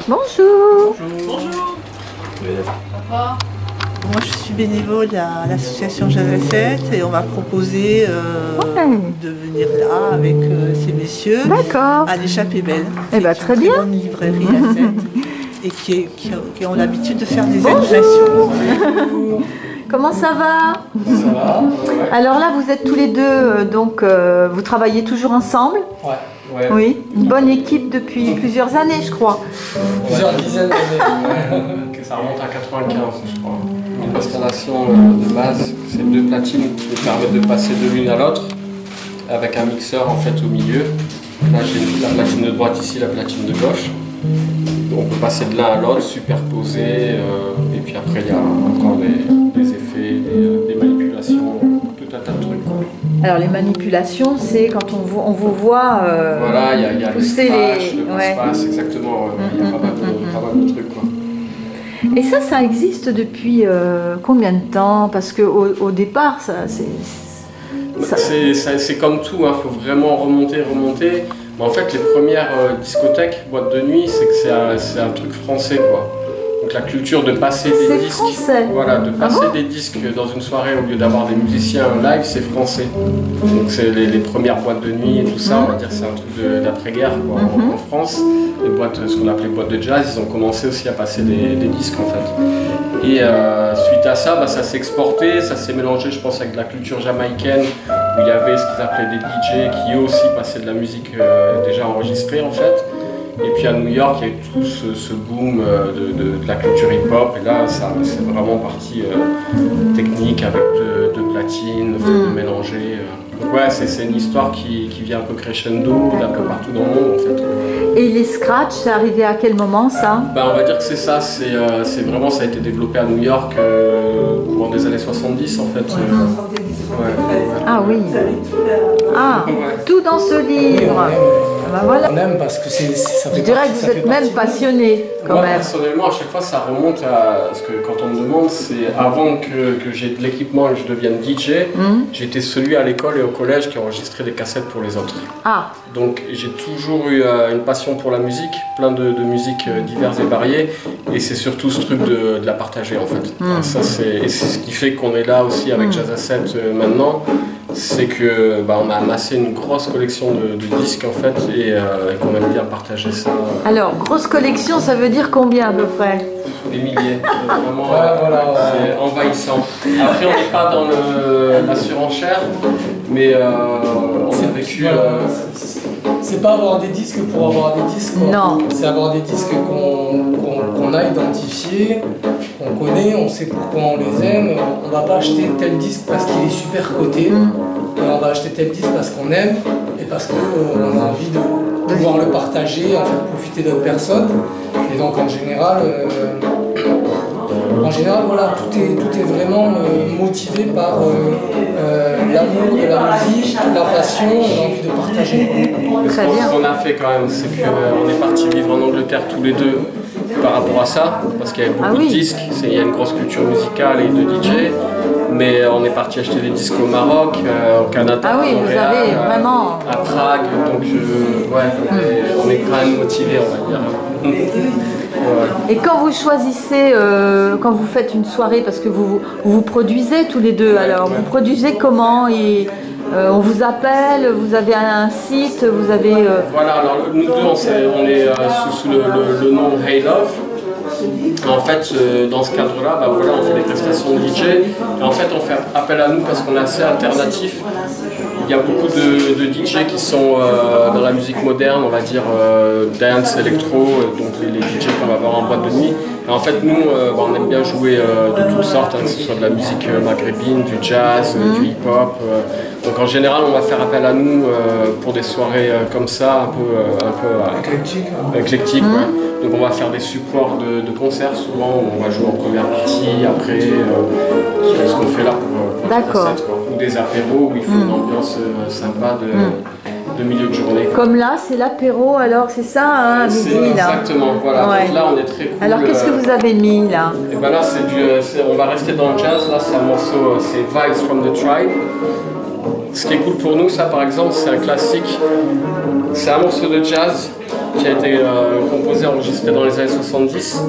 Bonjour. Bonjour. Moi je suis bénévole à l'association Jazz 7 et on m'a proposé de venir là avec ces messieurs à l'Échappée Belle. Eh ben, très bien. Une librairie à 7 et qui ont l'habitude de faire des animations. Comment ça va? Ça va? Ouais. Alors là, vous êtes tous les deux, donc vous travaillez toujours ensemble? Ouais. Oui, une bonne équipe depuis plusieurs années, je crois. Plusieurs dizaines d'années. Ça remonte à 95, je crois. Une installation de base, c'est 2 platines qui permettent de passer de l'une à l'autre avec un mixeur en fait au milieu. Là, j'ai la platine de droite ici, la platine de gauche. On peut passer de l'un à l'autre, superposer, et puis après il y a encore des effets, des manipulations, tout un tas de trucs. Alors les manipulations, c'est quand on vous voit voilà, il y a pousser le passe, exactement. Il y a pas mal de trucs. Quoi. Et ça existe depuis combien de temps? Parce qu'au départ, c'est comme tout, il faut vraiment remonter. Mais en fait, les premières discothèques, boîtes de nuit, c'est un truc français, quoi. Donc la culture de passer des disques, français. Voilà, de passer des disques dans une soirée au lieu d'avoir des musiciens live, c'est français. Donc c'est les premières boîtes de nuit et tout ça, on va dire, c'est un truc d'après-guerre, quoi. En France, les boîtes, ce qu'on appelait boîtes de jazz, ils ont commencé aussi à passer des disques, en fait. Et suite à ça, ça s'est exporté, ça s'est mélangé, je pense, avec la culture jamaïcaine, où il y avait ce qu'ils appelaient des DJ qui eux aussi passaient de la musique déjà enregistrée, en fait. Et puis à New York, il y a eu tout ce boom de la culture hip-hop, et là, c'est vraiment partie technique avec de platines, de mélanger. Donc ouais, c'est une histoire qui vient un peu crescendo d'un peu partout dans le monde, en fait. Et les scratchs, c'est arrivé à quel moment, ça? On va dire que c'est ça, c'est vraiment, ça a été développé à New York courant des années 70, en fait. Ah oui. Ah, tout dans ce livre. Voilà. On aime parce que ça fait. Je dirais que vous êtes même passionné quand même. Personnellement, à chaque fois, ça remonte à ce que quand on me demande, c'est avant que j'ai de l'équipement et que je devienne DJ, j'étais celui à l'école et au collège qui enregistrait des cassettes pour les autres. Ah. Donc j'ai toujours eu une passion pour la musique, plein de musiques diverses et variées, et c'est surtout ce truc de la partager en fait. Ça, c'est ce qui fait qu'on est là aussi avec Jazz à 7 maintenant. C'est que on a amassé une grosse collection de disques en fait et qu'on aime bien partager ça. Alors, grosse collection, ça veut dire combien à peu près? Des milliers, vraiment c'est envahissant. Après, on n'est pas dans la surenchère, mais on a vécu... C'est pas avoir des disques pour avoir des disques. Non. C'est avoir des disques qu'on a identifiés, qu'on connaît, on sait pourquoi on les aime. On va pas acheter tel disque parce qu'il est super coté. On va acheter tel disque parce qu'on aime et parce qu'on a envie de pouvoir le partager, en faire profiter d'autres personnes. Et donc en général, voilà, tout est vraiment motivé par l'amour de la musique, la passion, l'envie de partager. Très bien. Ce qu'on a fait quand même, c'est qu'on est parti vivre en Angleterre tous les deux par rapport à ça, parce qu'il y avait beaucoup de disques, il y a une grosse culture musicale et de DJ, mais on est parti acheter des disques au Maroc, au Canada, à Montréal, vous avez vraiment... à Prague, donc on est quand même motivés, on va dire. Et quand vous choisissez, quand vous faites une soirée, parce que vous produisez tous les deux, alors vous produisez comment? On vous appelle, vous avez un site, vous avez... Voilà, alors nous deux on est sous le nom Hey Love. En fait, dans ce cadre-là, on fait des prestations de DJ. Et en fait, on fait appel à nous parce qu'on est assez alternatif. Il y a beaucoup de DJ qui sont dans la musique moderne, on va dire dance, électro, donc les DJ qu'on va voir en boîte de nuit. Et en fait, nous, on aime bien jouer de toutes sortes, que ce soit de la musique maghrébine, du jazz, du hip-hop. Donc en général, on va faire appel à nous pour des soirées comme ça, un peu éclectiques. Donc on va faire des supports de concerts souvent, où on va jouer en première partie, après, c'est ce qu'on fait là pour D'accord. Ou des apéros où il faut une ambiance sympa de milieu de journée. Comme là, c'est l'apéro, alors c'est ça, à midi là. Exactement, voilà. Ouais. Donc là, on est très cool. Alors qu'est-ce que vous avez mis là? Et là, on va rester dans le jazz. Là, c'est un morceau, c'est Vibes from the Tribe. Ce qui est cool pour nous, ça par exemple, c'est un classique. C'est un morceau de jazz qui a été composé, enregistré dans les années 70.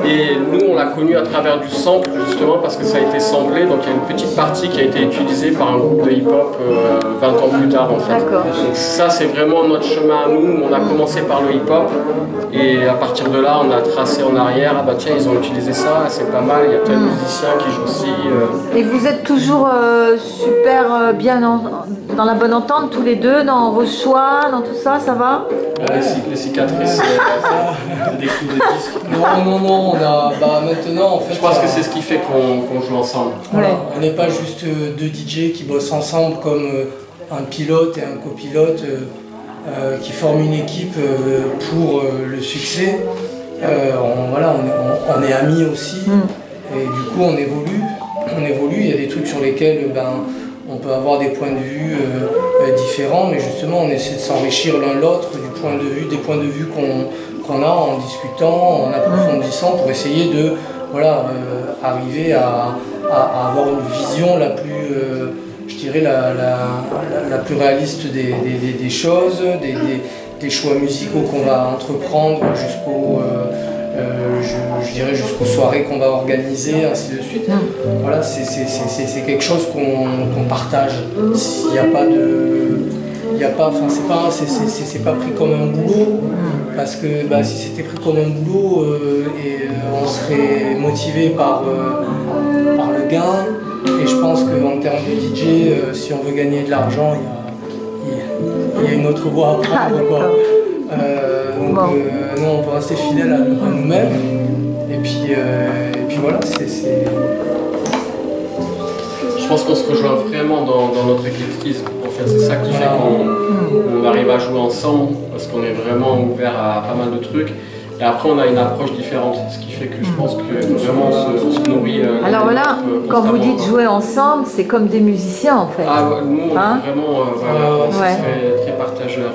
Et nous, on l'a connu à travers du sample, justement, parce que ça a été samplé. Donc il y a une petite partie qui a été utilisée par un groupe de hip-hop 20 ans plus tard, en fait. Donc ça, c'est vraiment notre chemin à nous. On a commencé par le hip-hop. Et à partir de là, on a tracé en arrière. Ah bah tiens, ils ont utilisé ça, c'est pas mal. Il y a tel musicien qui joue aussi. Et vous êtes toujours super bien dans la bonne entente, tous les deux, dans vos choix, dans tout ça, ça va? Les cicatrices, des coups de disque. Non, on a, maintenant en fait... Je pense que c'est ce qui fait qu'on joue ensemble. Voilà, on n'est pas juste deux DJ qui bossent ensemble comme un pilote et un copilote qui forment une équipe pour le succès. On est amis aussi et du coup on évolue. Il y a des trucs sur lesquels on peut avoir des points de vue différents, mais justement on essaie de s'enrichir l'un l'autre des points de vue qu'on a en discutant, en approfondissant pour essayer de arriver à avoir une vision la plus, je dirais, la plus réaliste des choses, des choix musicaux qu'on va entreprendre jusqu'aux soirées qu'on va organiser, ainsi de suite. Voilà, c'est quelque chose qu'on partage. S'il n'y a pas de... c'est pas pris comme un boulot, parce que si c'était pris comme un boulot, on serait motivé par le gain. Et je pense qu'en termes de DJ, si on veut gagner de l'argent, il y a une autre voie à prendre. Nous, on va rester fidèles à nous-mêmes. Et puis voilà, Je pense qu'on se rejoint vraiment dans notre éclectisme. En fait, c'est ça qui fait qu'on arrive à jouer ensemble, parce qu'on est vraiment ouvert à pas mal de trucs. Et après, on a une approche différente, ce qui fait que je pense que vraiment on se nourrit. Alors voilà, quand vous dites jouer ensemble, c'est comme des musiciens en fait. Ah, nous, on est vraiment très partageurs.